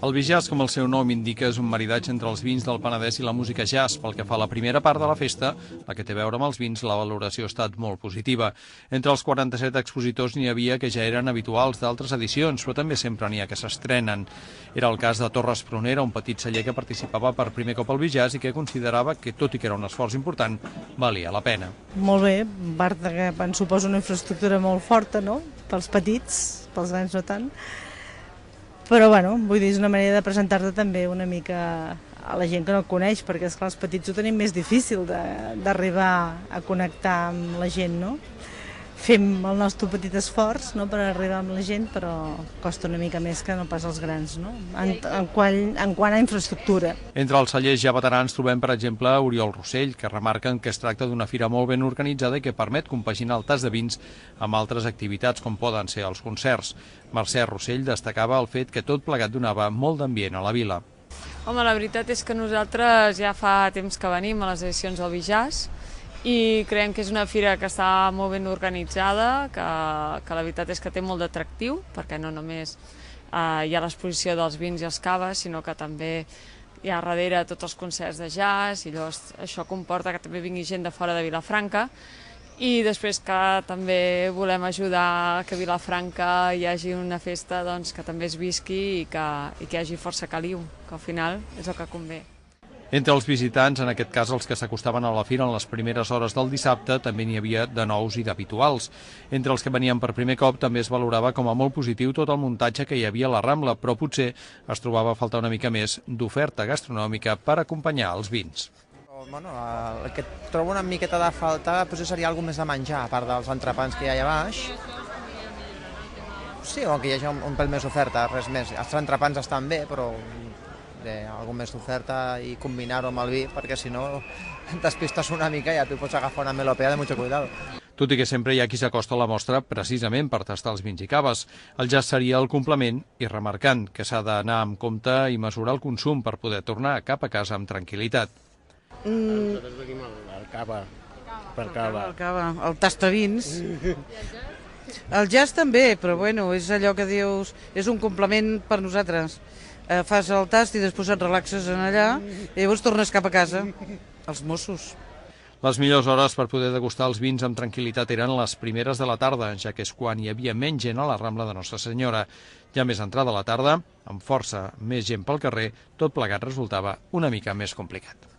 El vi-jazz, com el seu nom indica, és un maridatge entre els vins del Penedès i la música jazz. Pel que fa a la primera part de la festa, la que té a veure amb els vins, la valoració ha estat molt positiva. Entre els 47 expositors n'hi havia que ja eren habituals d'altres edicions, però també sempre n'hi ha que s'estrenen. Era el cas de Torres Prunera, un petit celler que participava per primer cop al vi-jazz i que considerava que, tot i que era un esforç important, valia la pena. Molt bé, a part que en suposa una infraestructura molt forta, no?, pels petits, pels grans no tant. Però, bueno, vull dir, és una manera de presentar-te també una mica a la gent que no et coneix, perquè, esclar, els petits ho tenim més difícil d'arribar a connectar amb la gent, no? Fem el nostre petit esforç, no?, per arribar amb la gent, però costa una mica més que no pas els grans, no?, en quant a infraestructura. Entre els cellers ja veterans trobem, per exemple, Oriol Rossell, que remarquen que es tracta d'una fira molt ben organitzada i que permet compaginar el tas de vins amb altres activitats, com poden ser els concerts. Mercè Rossell destacava el fet que tot plegat donava molt d'ambient a la vila. Home, la veritat és que nosaltres ja fa temps que venim a les edicions del vi-jazz i creiem que és una fira que està molt ben organitzada, que la veritat és que té molt d'atractiu, perquè no només hi ha l'exposició dels vins i els caves, sinó que també hi ha darrere tots els concerts de jazz, i llavors això comporta que també vingui gent de fora de Vilafranca, i després que també volem ajudar que a Vilafranca hi hagi una festa que també es visqui i que hi hagi força caliu, que al final és el que convé. Entre els visitants, en aquest cas els que s'acostaven a la fira en les primeres hores del dissabte, també n'hi havia de nous i d'habituals. Entre els que venien per primer cop també es valorava com a molt positiu tot el muntatge que hi havia a la Rambla, però potser es trobava a faltar una mica més d'oferta gastronòmica per acompanyar els vins. Bueno, el que trobo una miqueta de falta potser seria alguna més de menjar, a part dels entrepans que hi ha allà baix. Sí, o que hi hagi un pèl més d'oferta, res més. Els entrepans estan bé, però alguna més d'oferta i combinar-ho amb el vi, perquè si no despistes una mica i ja tu pots agafar una melopea de mucho cuidado. Tot i que sempre hi ha qui s'acosta a la mostra precisament per tastar els vins i caves. El jazz seria el complement i remarcant que s'ha d'anar amb compte i mesurar el consum per poder tornar cap a casa amb tranquil·litat. El cava, el tastavins. El jazz també, però bueno, és allò que dius, és un complement per nosaltres. Fas el tast i després et relaxes en allà i llavors tornes cap a casa, els Mossos. Les millors hores per poder degustar els vins amb tranquil·litat eren les primeres de la tarda, ja que és quan hi havia menys gent a la Rambla de Nostra Senyora. Ja més entrada a la tarda, amb força més gent pel carrer, tot plegat resultava una mica més complicat.